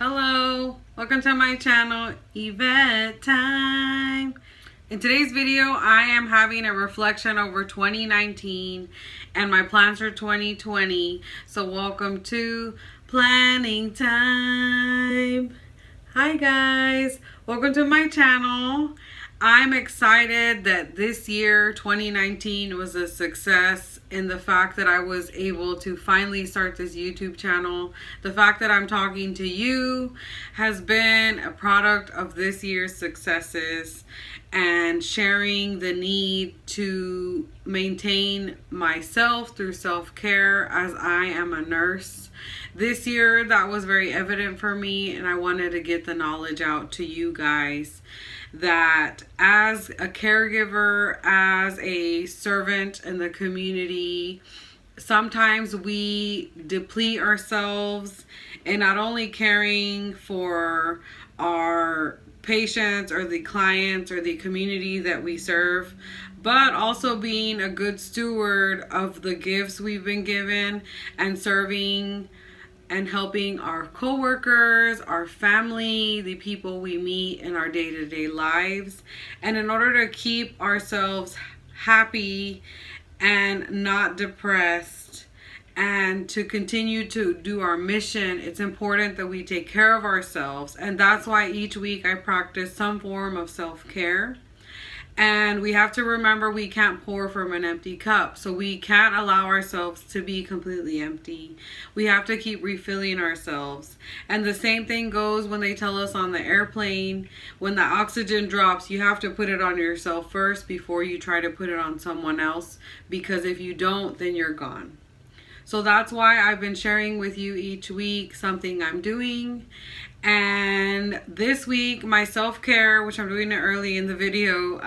Hello, welcome to my channel, Yvette Time. In today's video, I am having a reflection over 2019 and my plans for 2020. So welcome to planning time. Hi guys, welcome to my channel. I'm excited that this year, 2019, was a success in the fact that I was able to finally start this YouTube channel. The fact that I'm talking to you has been a product of this year's successes and sharing the need to maintain myself through self-care as I am a nurse. This year, that was very evident for me, and I wanted to get the knowledge out to you guys that as a caregiver, as a servant in the community, sometimes we deplete ourselves in not only caring for our patients or the clients or the community that we serve, but also being a good steward of the gifts we've been given and serving and helping our coworkers, our family, the people we meet in our day-to-day lives. And in order to keep ourselves happy and not depressed and to continue to do our mission, it's important that we take care of ourselves. And that's why each week I practice some form of self-care. And we have to remember we can't pour from an empty cup. So we can't allow ourselves to be completely empty. We have to keep refilling ourselves. And the same thing goes when they tell us on the airplane, when the oxygen drops, you have to put it on yourself first before you try to put it on someone else. Because if you don't, then you're gone. So that's why I've been sharing with you each week something I'm doing. And this week, my self-care, which I'm doing it early in the video,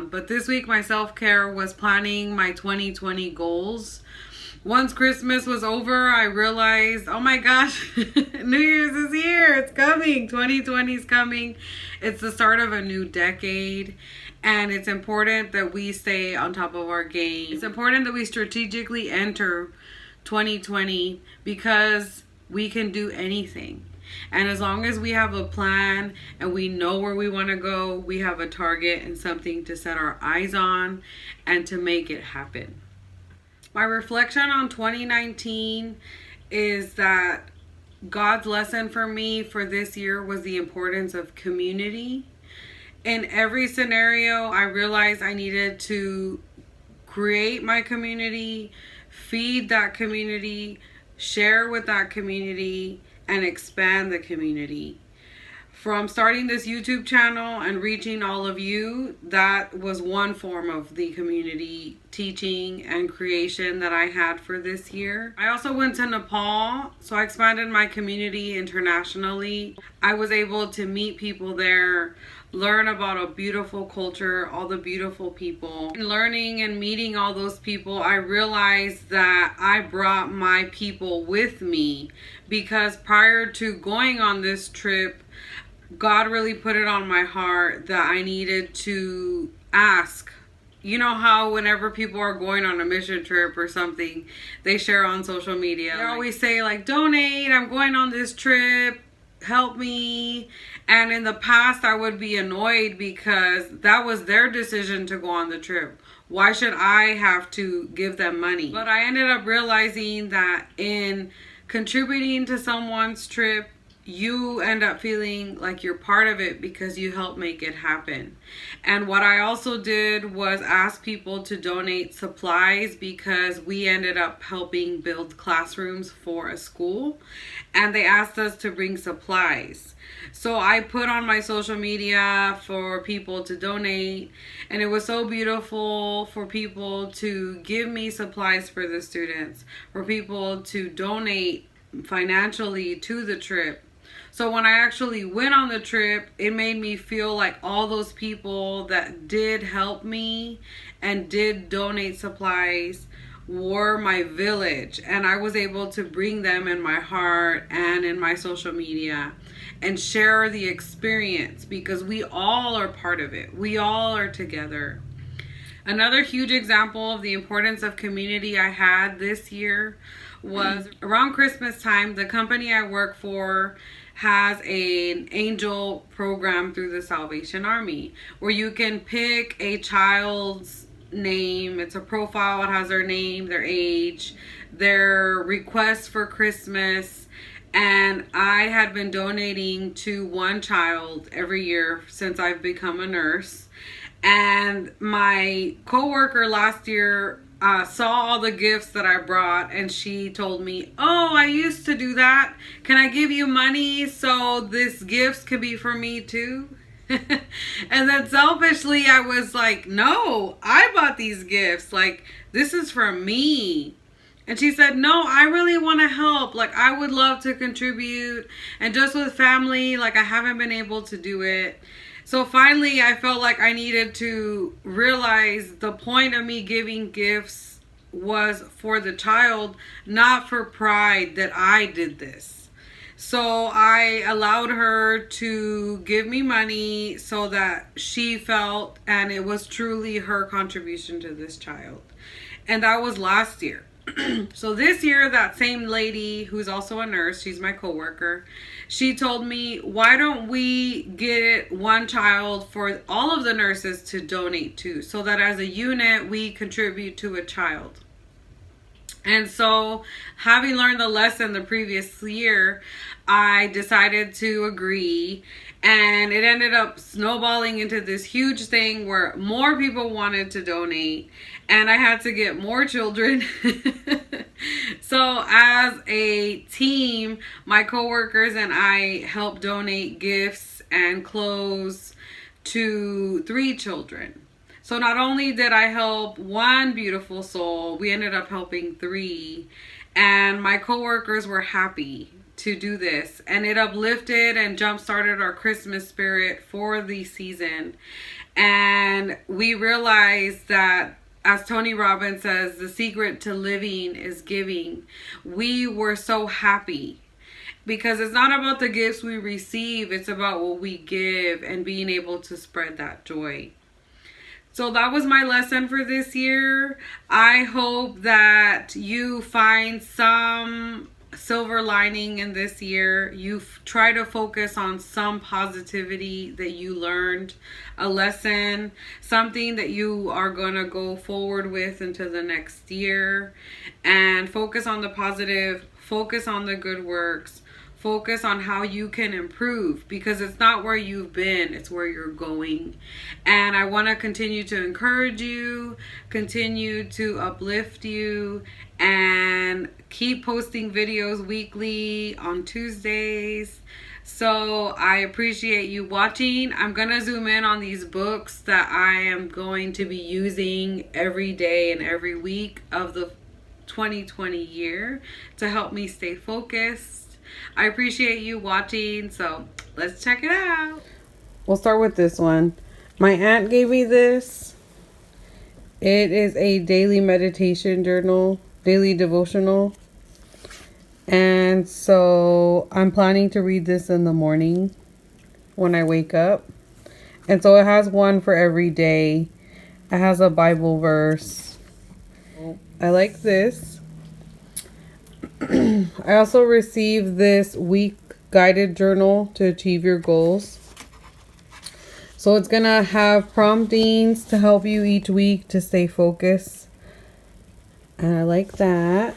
but this week my self-care was planning my 2020 goals. Once Christmas was over, I realized, oh my gosh, New Year's is here. It's coming. 2020 is coming. It's the start of a new decade. And it's important that we stay on top of our game. It's important that we strategically enter 2020 because we can do anything. And as long as we have a plan and we know where we want to go, we have a target and something to set our eyes on and to make it happen. My reflection on 2019 is that God's lesson for me for this year was the importance of community. In every scenario, I realized I needed to create my community, feed that community, share with that community, and expand the community. From starting this YouTube channel and reaching all of you, that was one form of the community teaching and creation that I had for this year. I also went to Nepal, so I expanded my community internationally. I was able to meet people there, learn about a beautiful culture, all the beautiful people. In learning and meeting all those people, I realized that I brought my people with me because prior to going on this trip, God really put it on my heart that I needed to ask. You know how whenever people are going on a mission trip or something, they share on social media. They always say like, donate, I'm going on this trip, help me. And in the past, I would be annoyed because that was their decision to go on the trip. Why should I have to give them money? But I ended up realizing that in contributing to someone's trip, you end up feeling like you're part of it because you help make it happen. And what I also did was ask people to donate supplies because we ended up helping build classrooms for a school and they asked us to bring supplies. So I put on my social media for people to donate, and it was so beautiful for people to give me supplies for the students, for people to donate financially to the trip. So when I actually went on the trip, it made me feel like all those people that did help me and did donate supplies were my village, and I was able to bring them in my heart and in my social media and share the experience because we all are part of it. We all are together. Another huge example of the importance of community I had this year was around Christmas time. The company I work for has an angel program through the Salvation Army where you can pick a child's name. It's a profile. It has their name, their age, their request for Christmas. And I had been donating to one child every year since I've become a nurse. And my coworker last year saw all the gifts that I brought, and she told me, "Oh, I used to do that. Can I give you money so this gifts could be for me too?" And then selfishly I was like, "No, I bought these gifts. Like, this is for me." And she said, "No, I really want to help. Like, I would love to contribute. And just with family, like, I haven't been able to do it." So finally, I felt like I needed to realize the point of me giving gifts was for the child, not for pride that I did this. So I allowed her to give me money so that she felt, and it was truly her contribution to this child. And that was last year. So this year, that same lady who's also a nurse, she's my coworker, she told me, "Why don't we get one child for all of the nurses to donate to, so that as a unit we contribute to a child?" And so, having learned the lesson the previous year, I decided to agree, and it ended up snowballing into this huge thing where more people wanted to donate, and I had to get more children. So as a team, my coworkers and I helped donate gifts and clothes to 3 children. So not only did I help one beautiful soul, we ended up helping 3. And my coworkers were happy to do this. And it uplifted and jump-started our Christmas spirit for the season. And we realized that, as Tony Robbins says, the secret to living is giving. We were so happy because it's not about the gifts we receive, it's about what we give and being able to spread that joy. So that was my lesson for this year. I hope that you find some silver lining in this year. You try to focus on some positivity that you learned, a lesson, something that you are going to go forward with into the next year, and focus on the positive, focus on the good works, focus on how you can improve, because it's not where you've been, it's where you're going. And I want to continue to encourage you, continue to uplift you, and keep posting videos weekly on Tuesdays. So I appreciate you watching. I'm going to zoom in on these books that I am going to be using every day and every week of the 2020 year to help me stay focused. I appreciate you watching, so let's check it out. We'll start with this one. My aunt gave me this. It is a daily meditation journal, daily devotional. And so I'm planning to read this in the morning when I wake up. And so it has one for every day. It has a Bible verse. I like this. I also received this week guided journal to achieve your goals. So it's going to have promptings to help you each week to stay focused. And I like that.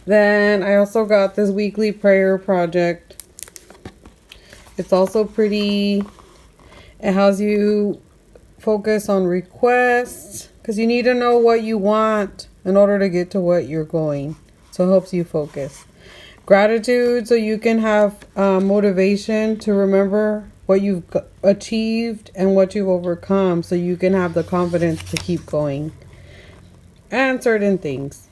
Then I also got this weekly prayer project. It's also pretty. It has you focus on requests, because you need to know what you want in order to get to what you're going. So it helps you focus. Gratitude, so you can have motivation to remember what you've achieved and what you've overcome, so you can have the confidence to keep going. And certain things.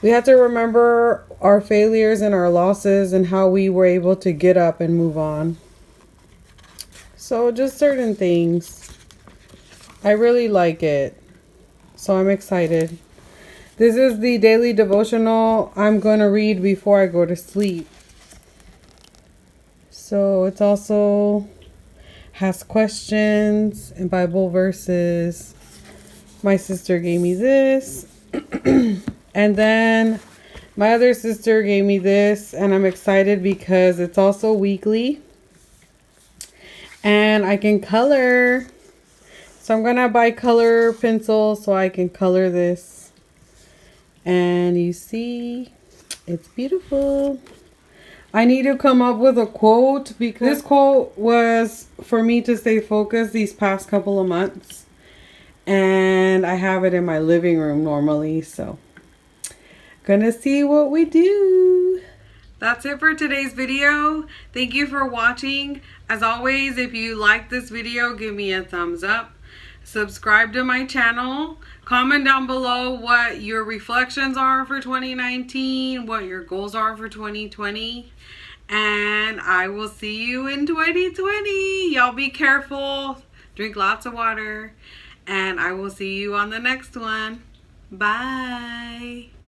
We have to remember our failures and our losses and how we were able to get up and move on. So just certain things. I really like it. So I'm excited. This is the daily devotional I'm going to read before I go to sleep. So it's also has questions and Bible verses. My sister gave me this. And then My other sister gave me this, and I'm excited because it's also weekly. And I can color. So I'm going to buy color pencils so I can color this. And you see, it's beautiful. I need to come up with a quote because this quote was for me to stay focused these past couple of months. And I have it in my living room normally, so gonna see what we do. That's it for today's video. Thank you for watching. As always, if you like this video, give me a thumbs up. Subscribe to my channel. Comment down below what your reflections are for 2019, what your goals are for 2020. And I will see you in 2020. Y'all be careful. Drink lots of water. And I will see you on the next one. Bye.